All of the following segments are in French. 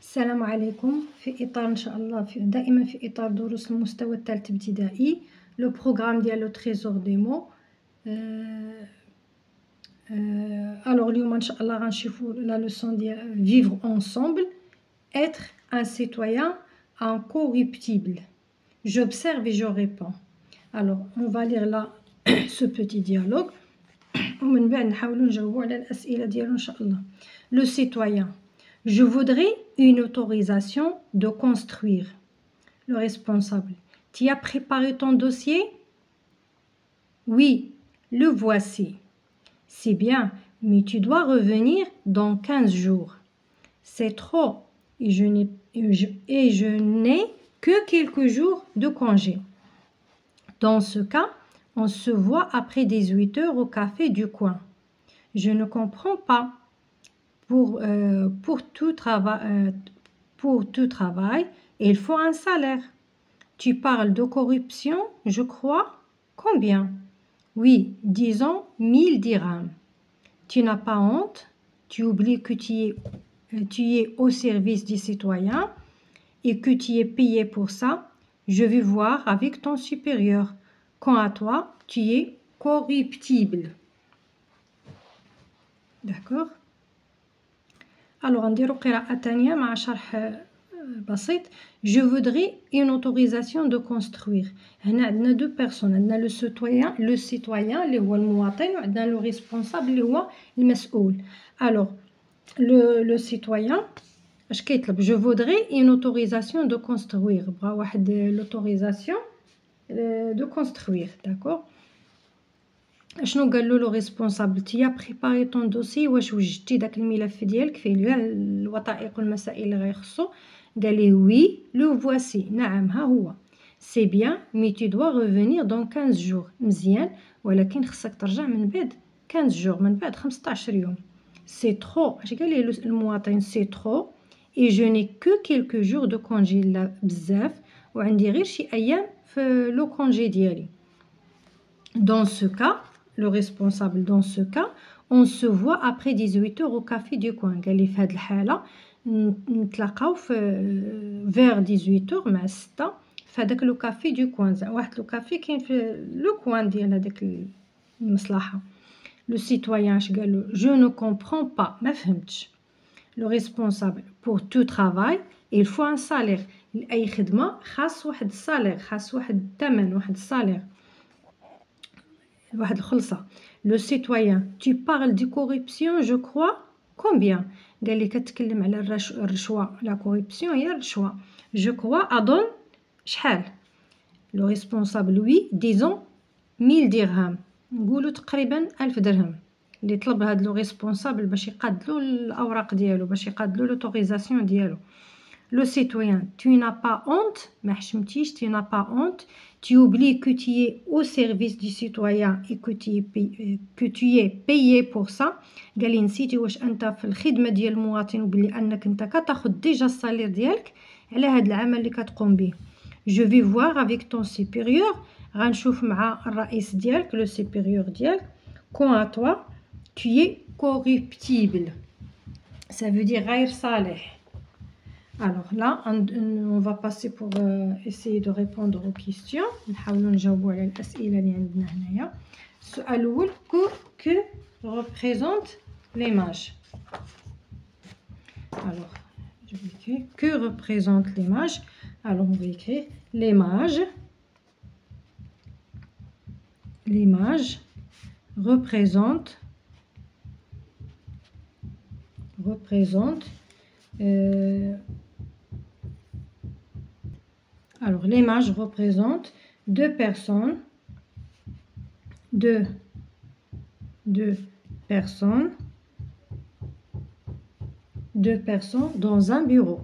السلام عليكم. في إطار إن شاء الله دائما في إطار دروس المستوى الثالث ابتدائي لو بروغرام ديال لو تريزور دي مو. الوغ اليوم إن شاء الله غنشوفو لا لوسون ديال vivre ensemble, être un citoyen incorruptible. J'observe et je réponds. Alors on va lire là ce petit dialogue ومن بعد نحاولوا نجاوبوا على الأسئلة ديالو إن شاء الله. Le citoyen: je voudrais une autorisation de construire. Le responsable: tu as préparé ton dossier? Oui, le voici. C'est bien, mais tu dois revenir dans 15 jours. C'est trop et je n'ai que quelques jours de congé. Dans ce cas, on se voit après 18 heures au café du coin. Je ne comprends pas. Pour tout travail, il faut un salaire. Tu parles de corruption, je crois. Combien? Oui, disons 1000 dirhams. Tu n'as pas honte? Tu oublies que tu es au service des citoyens et que tu es payé pour ça. Je vais voir avec ton supérieur. Quant à toi, tu es corruptible. D'accord? Alors نديرو قراءة تانية مع شرح بسيط. Je voudrais une autorisation de construire. هنا عندنا دو بيرسون، عندنا لو سيتويان اللي هو المواطن وعندنا لو ريسبونسابل اللي هو المسؤول. alors لو سيتويان اش كيطلب؟ je voudrais une autorisation de construire. بغا واحد l'autorisation de construire. d'accord. شنو قال له لو ريسبونسابل؟ تي بريباري طون دوسي، واش وجدتي داك الملف ديالك فيه الوثائق والمسائل اللي غيخصو؟ قال ليه وي لو فواسي، نعم ها هو. سي بيان مي تو دوا ريفونير دون 15 جور، مزيان ولكن خصك ترجع من بعد 15 جور، من بعد 15 يوم. سي ترو، اش قال ليه المواطن؟ سي ترو اي جو ني كو كيلكو جور دو كونجي، لا بزاف وعندي غير شي ايام في لو كونجي ديالي. Dans ce cas, le responsable, dans ce cas, on se voit après 18 heures au café du coin. قال لي في هاد الحالة نتلاقاو في vers 18 heures مع 6 في هذاك لو كافي دو كوان، واحد لو كافي كاين في لو كوان ديال هذاك المصلحة. لو سيتويان اش قال له؟ je ne comprends pas، ما فهمتش. لو ريسبونسابل: pour tout travail il faut un salaire، لأي خدمة خاص واحد السالير، خاص واحد الثمن، واحد السالير، واحد الخلصة. لو سيتويان: tu parles de corruption je crois. combien؟ قال لي كتكلم على الرشوة، لا كوريبسيون هي الرشوة. je crois أظن شحال؟ لو ريسبونسابل: وي ديزون 1000 درهم، نقولوا تقريبا 1000 درهم. اللي طلب هاد لو ريسبونسابل باش يقادلو الأوراق ديالو، باش يقادلو لوتوريزاسيون ديالو. Le citoyen: tu n'as pas honte؟ ما حشمتيش، tu n'as pas honte. Tu oublies que tu es au service du citoyen et que tu es payé pour ça. قال لي نسيتي واش انت في الخدمه ديال المواطن وبلي انك انت كتاخذ ديجا الصالير ديالك على هذا العمل اللي كتقوم به. je vais voir avec ton supérieur، غنشوف مع الرئيس ديالك لو supérieur ديالك. quant à toi tu es corruptible، ça veut dire غير صالح. Alors là, on va passer pour essayer de répondre aux questions. نحاولوا نجاوبوا على الأسئلة اللي عندنا هنايا. السؤال الأول: que représente l'image؟ Alors, je vais écrire que représente l'image. Alors, on va écrire l'image. L'image représente alors l'image représente deux personnes dans un bureau.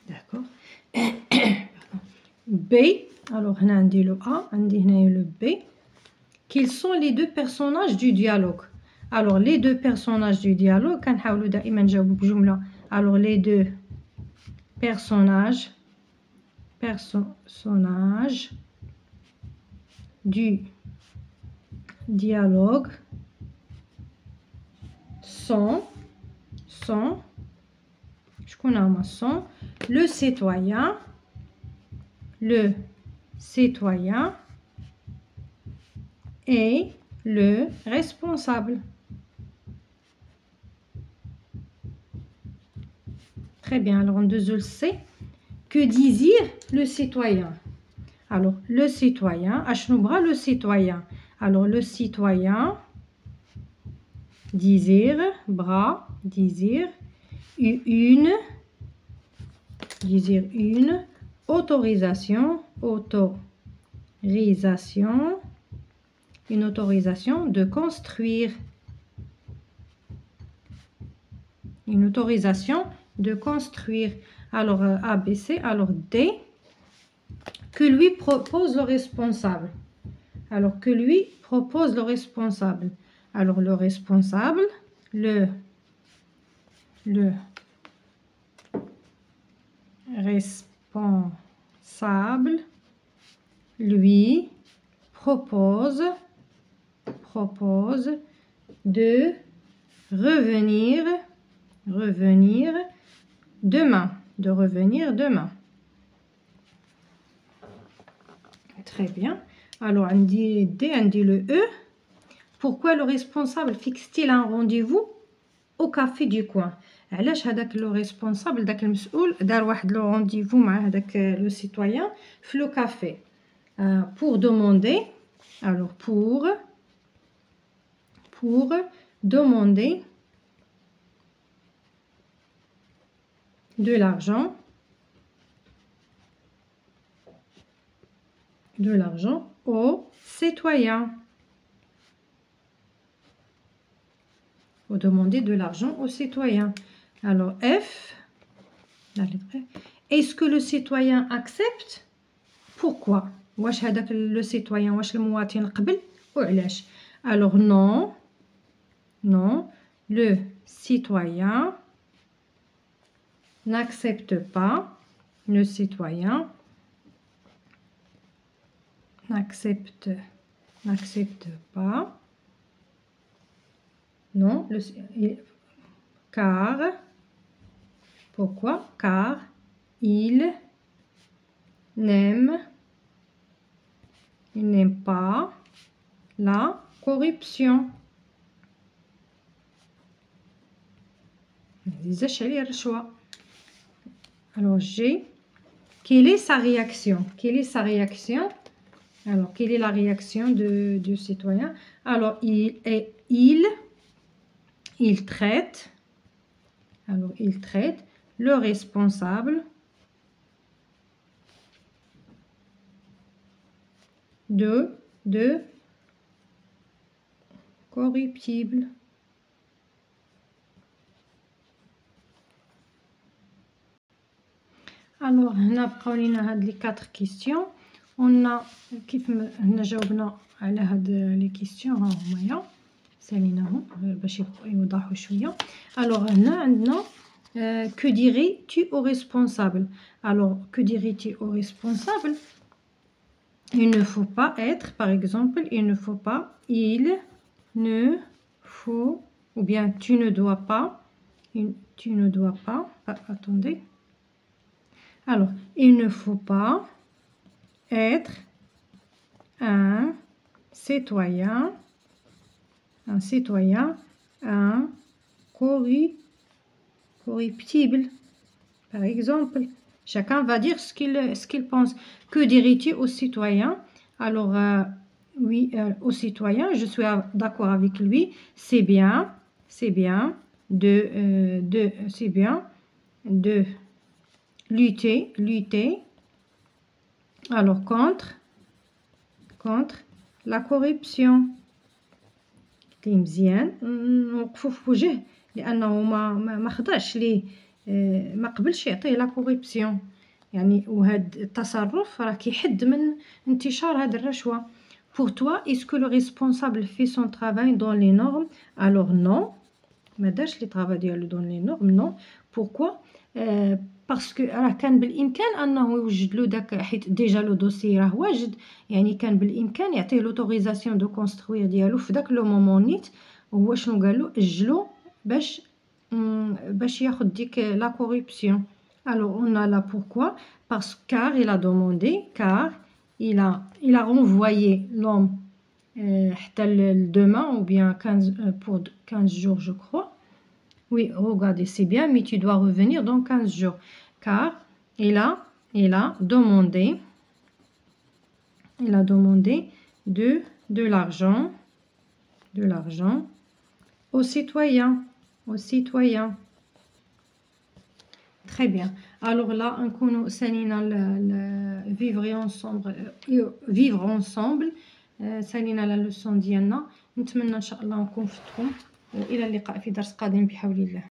D'accord. B. alors هنا عندي le A، عندي هنايا le B. Quels sont les deux personnages du dialogue؟ alors les deux personnages du dialogue كنحاولوا دائما نجاوبوا بجملة. alors les deux personnages du dialogue sont شكون هما sont le citoyen et le responsable. Très bien, alors on le sait. Que désire le citoyen? Alors, le citoyen, ashnoubra le citoyen. Alors, le citoyen désire une autorisation de construire. Une autorisation de construire. Alors, A, B, C. Alors, D, que lui propose le responsable. Alors, que lui propose le responsable. Alors, le responsable, le responsable lui propose de revenir demain. Très bien. Alors, on dit D, on dit le E. Pourquoi le responsable fixe-t-il un rendez-vous au café du coin? علاش هذاك لو ريسبونسابل داك المسؤول دار واحد لو رونديفو مع هذاك لو سيتويان في لو كافي pour demander alors pour demander de l'argent aux citoyens. Pour demander de l'argent aux citoyens. Alors F, la lettre F. Est-ce que le citoyen accepte? Pourquoi? واش هذاك le citoyen واش المواطن قبل وعلاش؟ Alors non, le citoyen n'accepte pas. Le citoyen n'accepte pas. Non, car, pourquoi? Car il n'aime pas la corruption. Alors G, quelle est sa réaction? Alors, quelle est la réaction du citoyen? Alors, il traite le responsable de corruptible. Alors, هنا بقاو لينا هاد لي 4 questions. on كيف هنا جاوبنا على هاد لي كيستيون ها هما ساليناهم باش يوضحوا شويه. alors هنا عندنا que dirais-tu au responsable? alors que dirais-tu au responsable? il ne faut pas être, par exemple, il ne faut pas, il ne faut, ou bien tu ne dois pas, attendez. Alors, il ne faut pas être un citoyen corruptible. Par exemple, chacun va dire ce qu'il pense. Que dirais-tu au citoyen? Alors, oui, au citoyen, je suis d'accord avec lui. C'est bien de lutter. Alors, contre la corruption. مزيان نوقفوا في وجه لانه ما خضعش ليه ما قبلش يعطيه لا كوريبسيون يعني وهذا التصرف راه كيحد من انتشار هذه الرشوه. pour toi est-ce que le responsable fait son travail dans les normes? alors non ما دارش لي طرافاي ديالو dans les normes. non pourquoi? باسكو راه كان بالامكان انه يوجد له داك حيت ديجا لو دوسي راه واجد يعني كان بالامكان يعطيه لوتوريزاسيون دو كونستروير ديالو في داك لو مومون نيت. هو شنو قال له؟ اجلو باش ياخد ديك لا corruption. Alors on a là pourquoi, car il a demandé, car il a renvoyé l'homme حتى demain ou bien 15 pour 15 jours je crois. Oui, regardez, c'est bien, mais tu dois revenir dans 15 jours. Car il a demandé de l'argent aux citoyens. Très bien. Alors là, نكونوا سالينا vivre ensemble. سالينا la leçon ديالنا. نتمنى إن شاء الله نكون فدتكم، وإلى اللقاء في درس قادم بحول الله.